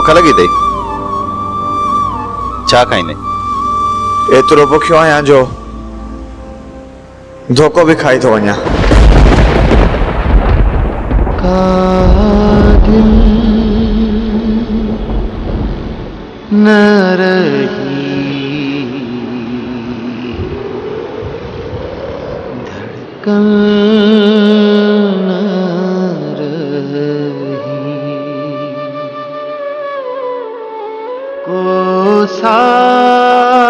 भूख लगी थी छा खाई नहीं एतिरो बुखियो आहियां जो धोखो भी खाई थो वञा। दिल न रही धड़कन न रही को साज़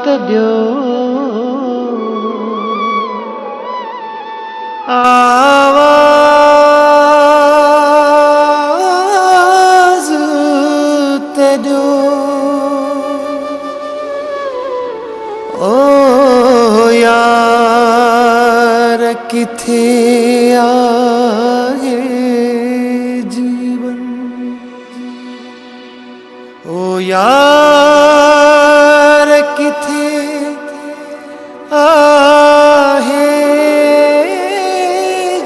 तॾियो आवाज़ तॾियो ओ यार किथे आहे जीवन ओ यार किथे आहे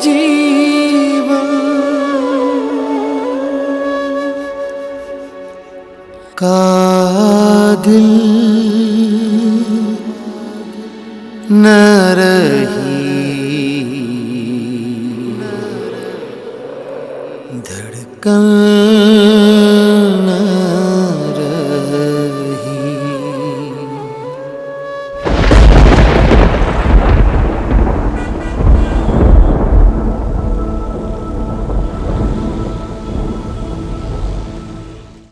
जीवन का दिल न रही